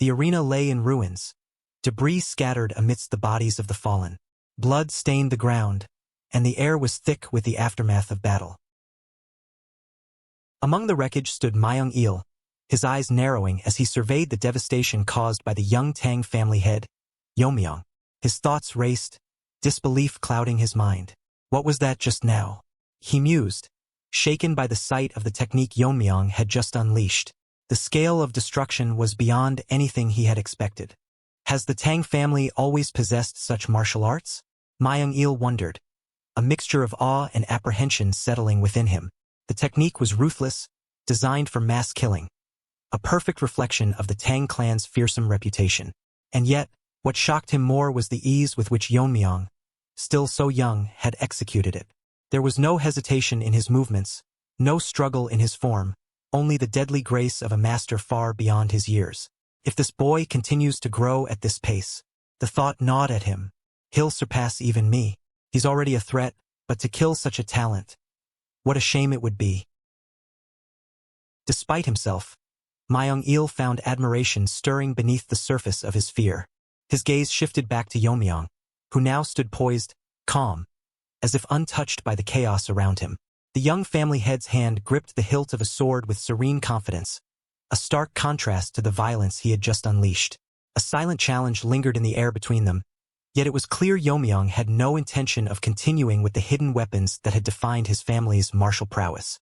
The arena lay in ruins, debris scattered amidst the bodies of the fallen. Blood stained the ground, and the air was thick with the aftermath of battle. Among the wreckage stood Myeong-il, his eyes narrowing as he surveyed the devastation caused by the young Tang family head, Yeon-Myeong. His thoughts raced, disbelief clouding his mind. What was that just now? He mused, shaken by the sight of the technique Yeon-Myeong had just unleashed. The scale of destruction was beyond anything he had expected. Has the Tang family always possessed such martial arts? Myeong-il wondered, a mixture of awe and apprehension settling within him. The technique was ruthless, designed for mass killing, a perfect reflection of the Tang clan's fearsome reputation. And yet, what shocked him more was the ease with which Yeon-Myeong, still so young, had executed it. There was no hesitation in his movements, no struggle in his form, only the deadly grace of a master far beyond his years. If this boy continues to grow at this pace, the thought gnawed at him, he'll surpass even me. He's already a threat, but to kill such a talent, what a shame it would be. Despite himself, Myeong-il found admiration stirring beneath the surface of his fear. His gaze shifted back to Yeon-Myeong, who now stood poised, calm, as if untouched by the chaos around him. The young family head's hand gripped the hilt of a sword with serene confidence, a stark contrast to the violence he had just unleashed. A silent challenge lingered in the air between them, yet it was clear Yeon-Myeong had no intention of continuing with the hidden weapons that had defined his family's martial prowess.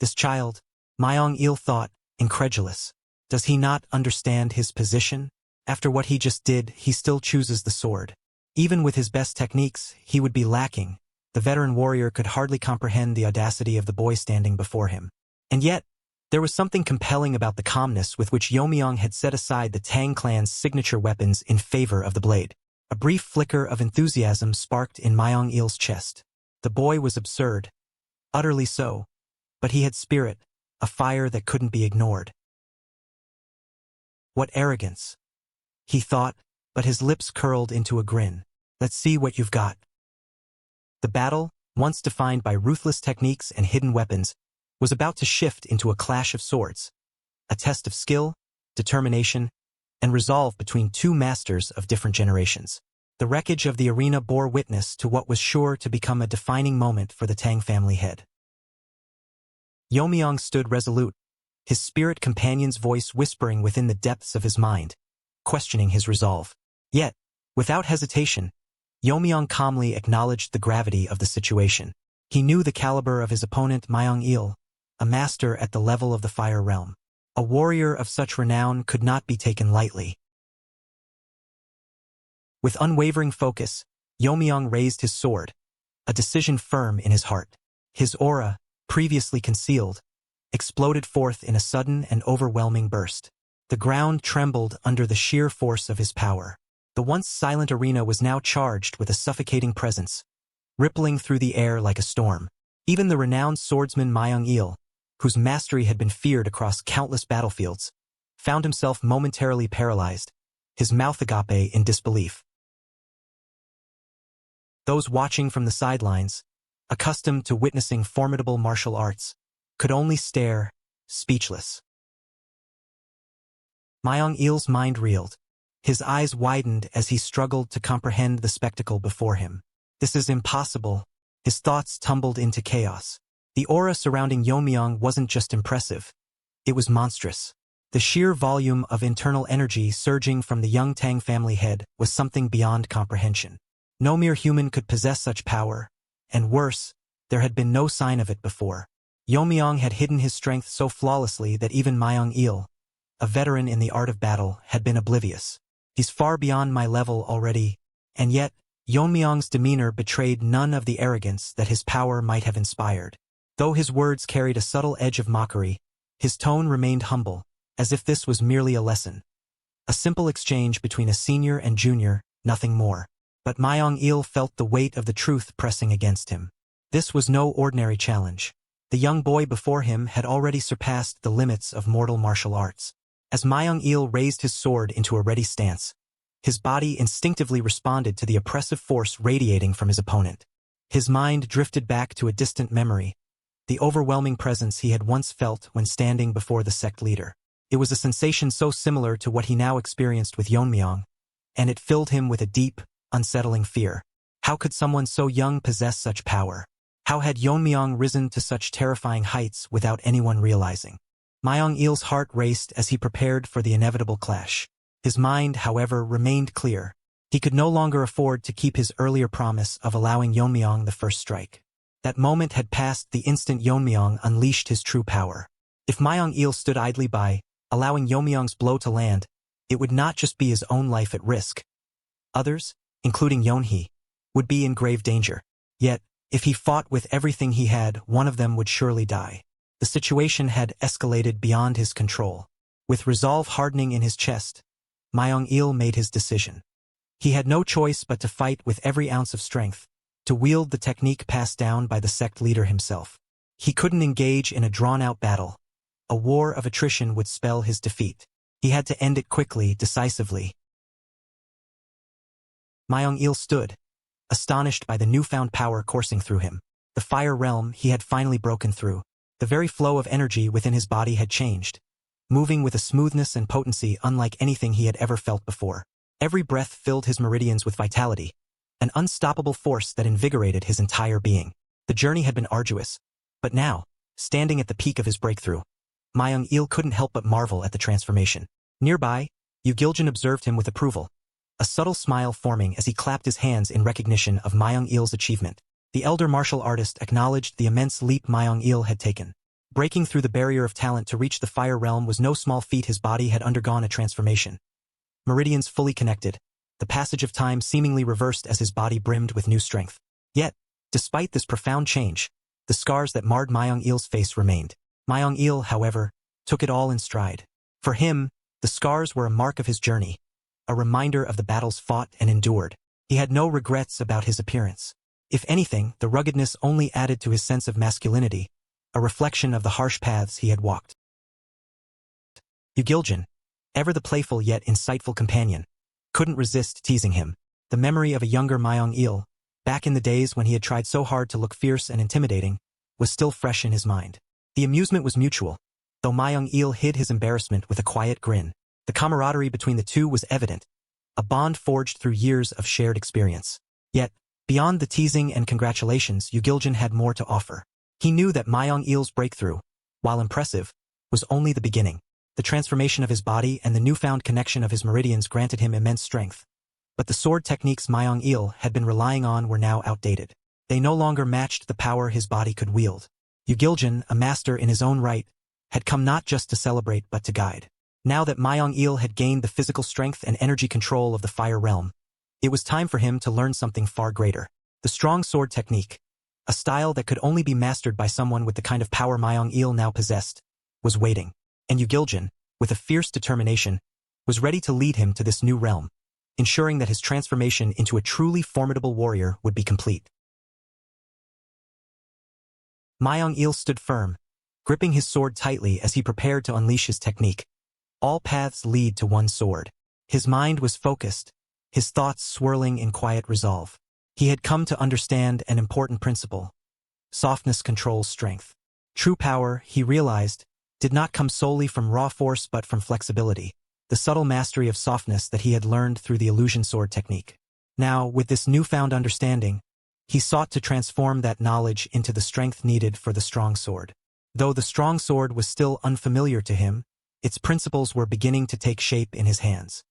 This child, Myeong-il thought, incredulous. Does he not understand his position? After what he just did, he still chooses the sword. Even with his best techniques, he would be lacking. The veteran warrior could hardly comprehend the audacity of the boy standing before him. And yet, there was something compelling about the calmness with which Yeon-Myeong had set aside the Tang clan's signature weapons in favor of the blade. A brief flicker of enthusiasm sparked in Myeong-il's chest. The boy was absurd, utterly so, but he had spirit, a fire that couldn't be ignored. What arrogance, he thought, but his lips curled into a grin. Let's see what you've got. The battle, once defined by ruthless techniques and hidden weapons, was about to shift into a clash of swords, a test of skill, determination, and resolve between two masters of different generations. The wreckage of the arena bore witness to what was sure to become a defining moment for the Tang family head. Yeon-Myeong stood resolute, his spirit companion's voice whispering within the depths of his mind, questioning his resolve. Yet, without hesitation, Yeon-Myeong calmly acknowledged the gravity of the situation. He knew the caliber of his opponent Myeong-il, a master at the level of the fire realm. A warrior of such renown could not be taken lightly. With unwavering focus, Yeon-Myeong raised his sword, a decision firm in his heart. His aura, previously concealed, exploded forth in a sudden and overwhelming burst. The ground trembled under the sheer force of his power. The once silent arena was now charged with a suffocating presence, rippling through the air like a storm. Even the renowned swordsman Myeong-il, whose mastery had been feared across countless battlefields, found himself momentarily paralyzed, his mouth agape in disbelief. Those watching from the sidelines, accustomed to witnessing formidable martial arts, could only stare, speechless. Myeong-il's mind reeled. His eyes widened as he struggled to comprehend the spectacle before him. This is impossible. His thoughts tumbled into chaos. The aura surrounding Yeon-Myeong wasn't just impressive. It was monstrous. The sheer volume of internal energy surging from the young Tang family head was something beyond comprehension. No mere human could possess such power, and worse, there had been no sign of it before. Yeon-Myeong had hidden his strength so flawlessly that even Myeong-il, a veteran in the art of battle, had been oblivious. He's far beyond my level already, and yet, Yeon-Myeong's demeanor betrayed none of the arrogance that his power might have inspired. Though his words carried a subtle edge of mockery, his tone remained humble, as if this was merely a lesson. A simple exchange between a senior and junior, nothing more. But Myeong-il felt the weight of the truth pressing against him. This was no ordinary challenge. The young boy before him had already surpassed the limits of mortal martial arts. As Myeong-il raised his sword into a ready stance, his body instinctively responded to the oppressive force radiating from his opponent. His mind drifted back to a distant memory, the overwhelming presence he had once felt when standing before the sect leader. It was a sensation so similar to what he now experienced with Yeon-Myeong, and it filled him with a deep, unsettling fear. How could someone so young possess such power? How had Yeon-Myeong risen to such terrifying heights without anyone realizing? Myeong-il's heart raced as he prepared for the inevitable clash. His mind, however, remained clear. He could no longer afford to keep his earlier promise of allowing Yeon-Myeong the first strike. That moment had passed the instant Yeon-Myeong unleashed his true power. If Myeong-il stood idly by, allowing Yeon-Myeong's blow to land, it would not just be his own life at risk. Others, including Yeon-hee, would be in grave danger. Yet, if he fought with everything he had, one of them would surely die. The situation had escalated beyond his control. With resolve hardening in his chest, Myeong-il made his decision. He had no choice but to fight with every ounce of strength, to wield the technique passed down by the sect leader himself. He couldn't engage in a drawn-out battle. A war of attrition would spell his defeat. He had to end it quickly, decisively. Myeong-il stood, astonished by the newfound power coursing through him. The fire realm he had finally broken through. The very flow of energy within his body had changed, moving with a smoothness and potency unlike anything he had ever felt before. Every breath filled his meridians with vitality, an unstoppable force that invigorated his entire being. The journey had been arduous, but now, standing at the peak of his breakthrough, Myeong-il couldn't help but marvel at the transformation. Nearby, Yu-Giljin observed him with approval, a subtle smile forming as he clapped his hands in recognition of Myeong-il's achievement. The elder martial artist acknowledged the immense leap Myeong-il had taken. Breaking through the barrier of talent to reach the fire realm was no small feat. His body had undergone a transformation. Meridians fully connected, the passage of time seemingly reversed as his body brimmed with new strength. Yet, despite this profound change, the scars that marred Myeong-il's face remained. Myeong-il, however, took it all in stride. For him, the scars were a mark of his journey, a reminder of the battles fought and endured. He had no regrets about his appearance. If anything, the ruggedness only added to his sense of masculinity, a reflection of the harsh paths he had walked. Yu-Giljin, ever the playful yet insightful companion, couldn't resist teasing him. The memory of a younger Myeong-il, back in the days when he had tried so hard to look fierce and intimidating, was still fresh in his mind. The amusement was mutual, though Myeong-il hid his embarrassment with a quiet grin. The camaraderie between the two was evident, a bond forged through years of shared experience. Yet, beyond the teasing and congratulations, Yu-Giljin had more to offer. He knew that Myeong-il's breakthrough, while impressive, was only the beginning. The transformation of his body and the newfound connection of his meridians granted him immense strength. But the sword techniques Myeong-il had been relying on were now outdated. They no longer matched the power his body could wield. Yu-Giljin, a master in his own right, had come not just to celebrate but to guide. Now that Myeong-il had gained the physical strength and energy control of the fire realm, it was time for him to learn something far greater. The strong sword technique, a style that could only be mastered by someone with the kind of power Myeong-il now possessed, was waiting. And Yu-Giljin, with a fierce determination, was ready to lead him to this new realm, ensuring that his transformation into a truly formidable warrior would be complete. Myeong-il stood firm, gripping his sword tightly as he prepared to unleash his technique. All paths lead to one sword. His mind was focused, his thoughts swirling in quiet resolve. He had come to understand an important principle. Softness controls strength. True power, he realized, did not come solely from raw force but from flexibility, the subtle mastery of softness that he had learned through the illusion sword technique. Now, with this newfound understanding, he sought to transform that knowledge into the strength needed for the strong sword. Though the strong sword was still unfamiliar to him, its principles were beginning to take shape in his hands.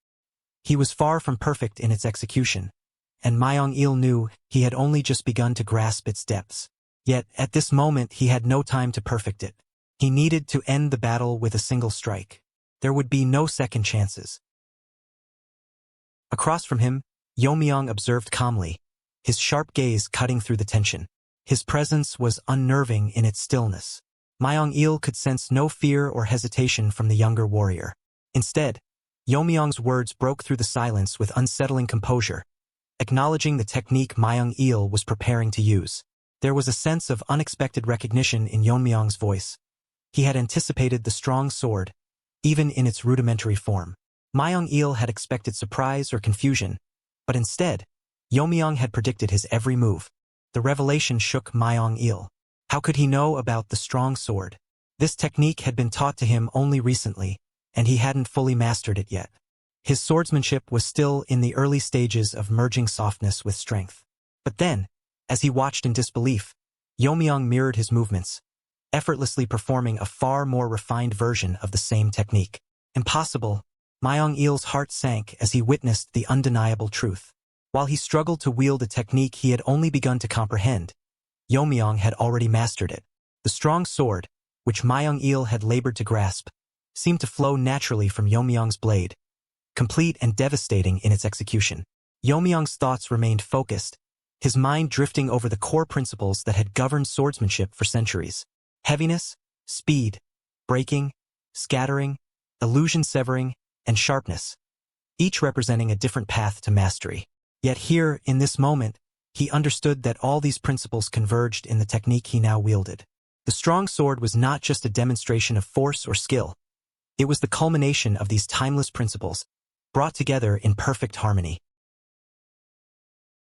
He was far from perfect in its execution, and Myeong-il knew he had only just begun to grasp its depths. Yet, at this moment he had no time to perfect it. He needed to end the battle with a single strike. There would be no second chances. Across from him, Yeon-Myeong observed calmly, his sharp gaze cutting through the tension. His presence was unnerving in its stillness. Myeong-il could sense no fear or hesitation from the younger warrior. Instead, Yeon-Myeong's words broke through the silence with unsettling composure, acknowledging the technique Myeong-il was preparing to use. There was a sense of unexpected recognition in Yeon-Myeong's voice. He had anticipated the strong sword, even in its rudimentary form. Myeong-il had expected surprise or confusion, but instead, Yeon-Myeong had predicted his every move. The revelation shook Myeong-il. How could he know about the strong sword? This technique had been taught to him only recently, and he hadn't fully mastered it yet. His swordsmanship was still in the early stages of merging softness with strength. But then, as he watched in disbelief, Yeon-Myeong mirrored his movements, effortlessly performing a far more refined version of the same technique. Impossible, Myeong-il's heart sank as he witnessed the undeniable truth. While he struggled to wield a technique he had only begun to comprehend, Yeon-Myeong had already mastered it. The strong sword, which Myeong-il had labored to grasp, seemed to flow naturally from Yeon-Myeong's blade, complete and devastating in its execution. Yeon-Myeong's thoughts remained focused, his mind drifting over the core principles that had governed swordsmanship for centuries. Heaviness, speed, breaking, scattering, illusion severing, and sharpness, each representing a different path to mastery. Yet here, in this moment, he understood that all these principles converged in the technique he now wielded. The strong sword was not just a demonstration of force or skill. It was the culmination of these timeless principles, brought together in perfect harmony.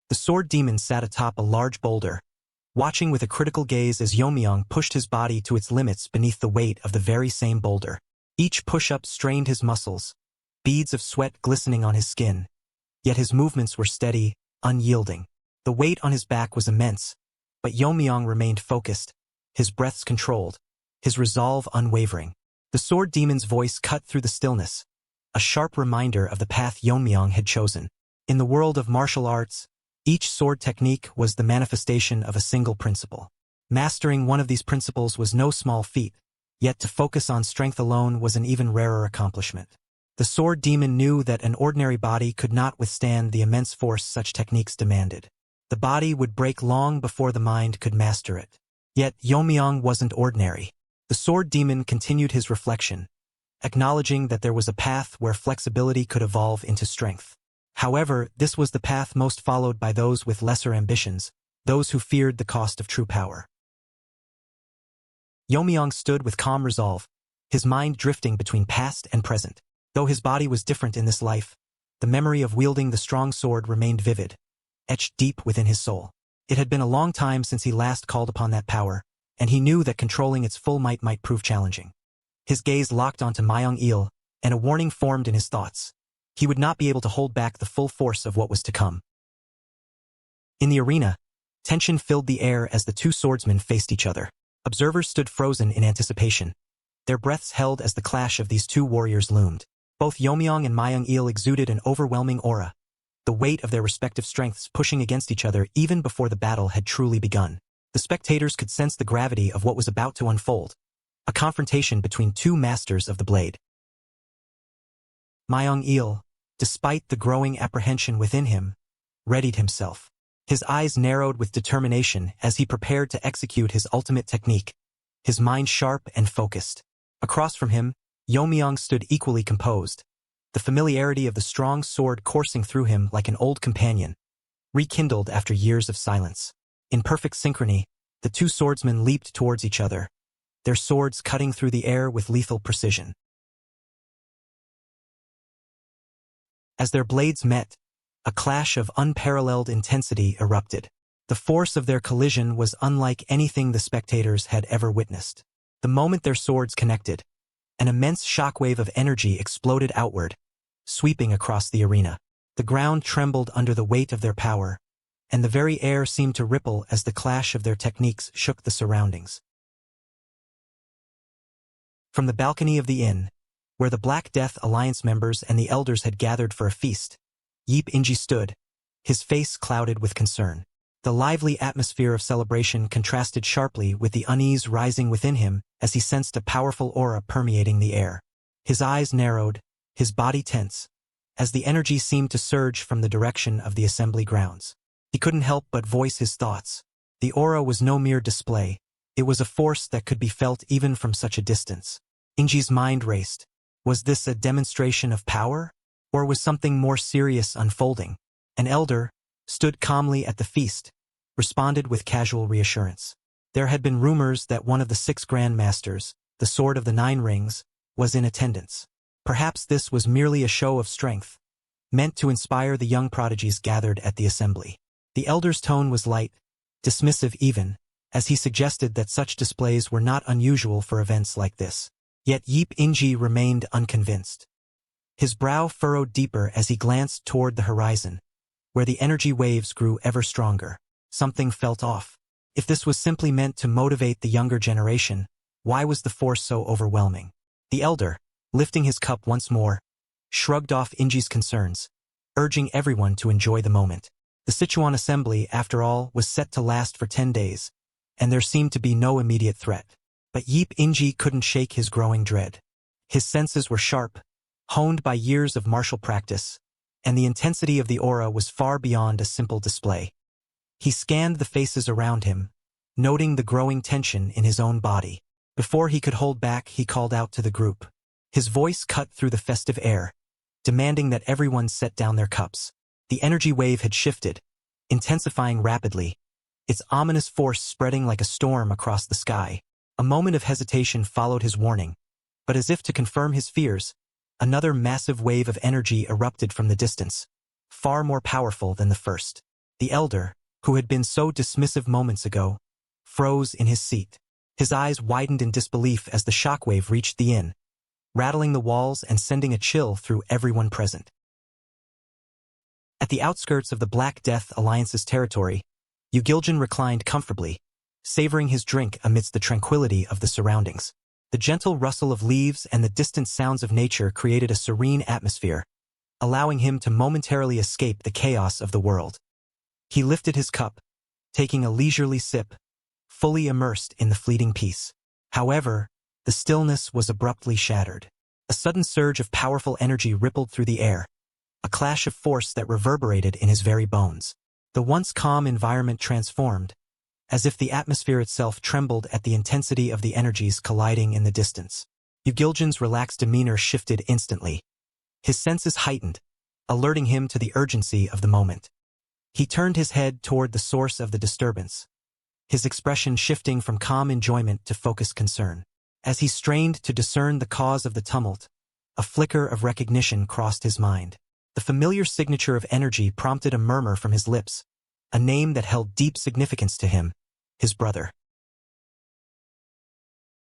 The sword demon sat atop a large boulder, watching with a critical gaze as Yeon-Myeong pushed his body to its limits beneath the weight of the very same boulder. Each push-up strained his muscles, beads of sweat glistening on his skin, yet his movements were steady, unyielding. The weight on his back was immense, but Yeon-Myeong remained focused, his breaths controlled, his resolve unwavering. The sword demon's voice cut through the stillness, a sharp reminder of the path Yeon-Myeong had chosen. In the world of martial arts, each sword technique was the manifestation of a single principle. Mastering one of these principles was no small feat, yet to focus on strength alone was an even rarer accomplishment. The sword demon knew that an ordinary body could not withstand the immense force such techniques demanded. The body would break long before the mind could master it. Yet Yeon-Myeong wasn't ordinary. The sword demon continued his reflection, acknowledging that there was a path where flexibility could evolve into strength. However, this was the path most followed by those with lesser ambitions, those who feared the cost of true power. Yeon-Myeong stood with calm resolve, his mind drifting between past and present. Though his body was different in this life, the memory of wielding the strong sword remained vivid, etched deep within his soul. It had been a long time since he last called upon that power, and he knew that controlling its full might prove challenging. His gaze locked onto Myeong-il, and a warning formed in his thoughts. He would not be able to hold back the full force of what was to come. In the arena, tension filled the air as the two swordsmen faced each other. Observers stood frozen in anticipation, their breaths held as the clash of these two warriors loomed. Both Yeon-Myeong and Myeong-il exuded an overwhelming aura, the weight of their respective strengths pushing against each other even before the battle had truly begun. The spectators could sense the gravity of what was about to unfold, a confrontation between two masters of the blade. Myeong-il, despite the growing apprehension within him, readied himself. His eyes narrowed with determination as he prepared to execute his ultimate technique, his mind sharp and focused. Across from him, Yeon-Myeong stood equally composed, the familiarity of the strong sword coursing through him like an old companion, rekindled after years of silence. In perfect synchrony, the two swordsmen leaped towards each other, their swords cutting through the air with lethal precision. As their blades met, a clash of unparalleled intensity erupted. The force of their collision was unlike anything the spectators had ever witnessed. The moment their swords connected, an immense shockwave of energy exploded outward, sweeping across the arena. The ground trembled under the weight of their power, and the very air seemed to ripple as the clash of their techniques shook the surroundings. From the balcony of the inn, where the Black Death Alliance members and the elders had gathered for a feast, Yeep Inji stood, his face clouded with concern. The lively atmosphere of celebration contrasted sharply with the unease rising within him as he sensed a powerful aura permeating the air. His eyes narrowed, his body tense, as the energy seemed to surge from the direction of the assembly grounds. He couldn't help but voice his thoughts. The aura was no mere display. It was a force that could be felt even from such a distance. Inji's mind raced. Was this a demonstration of power? Or was something more serious unfolding? An elder stood calmly at the feast, responded with casual reassurance. There had been rumors that one of the 6 grandmasters, the Sword of the 9 Rings, was in attendance. Perhaps this was merely a show of strength, meant to inspire the young prodigies gathered at the assembly. The elder's tone was light, dismissive even, as he suggested that such displays were not unusual for events like this. Yet Yeep Inji remained unconvinced. His brow furrowed deeper as he glanced toward the horizon, where the energy waves grew ever stronger. Something felt off. If this was simply meant to motivate the younger generation, why was the force so overwhelming? The elder, lifting his cup once more, shrugged off Inji's concerns, urging everyone to enjoy the moment. The Sichuan assembly, after all, was set to last for 10 days, and there seemed to be no immediate threat. But Yeep Inji couldn't shake his growing dread. His senses were sharp, honed by years of martial practice, and the intensity of the aura was far beyond a simple display. He scanned the faces around him, noting the growing tension in his own body. Before he could hold back, he called out to the group. His voice cut through the festive air, demanding that everyone set down their cups. The energy wave had shifted, intensifying rapidly, its ominous force spreading like a storm across the sky. A moment of hesitation followed his warning, but as if to confirm his fears, another massive wave of energy erupted from the distance, far more powerful than the first. The elder, who had been so dismissive moments ago, froze in his seat. His eyes widened in disbelief as the shockwave reached the inn, rattling the walls and sending a chill through everyone present. At the outskirts of the Black Death Alliance's territory, Ugiljan reclined comfortably, savoring his drink amidst the tranquility of the surroundings. The gentle rustle of leaves and the distant sounds of nature created a serene atmosphere, allowing him to momentarily escape the chaos of the world. He lifted his cup, taking a leisurely sip, fully immersed in the fleeting peace. However, the stillness was abruptly shattered. A sudden surge of powerful energy rippled through the air, a clash of force that reverberated in his very bones. The once calm environment transformed, as if the atmosphere itself trembled at the intensity of the energies colliding in the distance. Ugiljan's relaxed demeanor shifted instantly. His senses heightened, alerting him to the urgency of the moment. He turned his head toward the source of the disturbance, his expression shifting from calm enjoyment to focused concern. As he strained to discern the cause of the tumult, a flicker of recognition crossed his mind. The familiar signature of energy prompted a murmur from his lips, a name that held deep significance to him, his brother.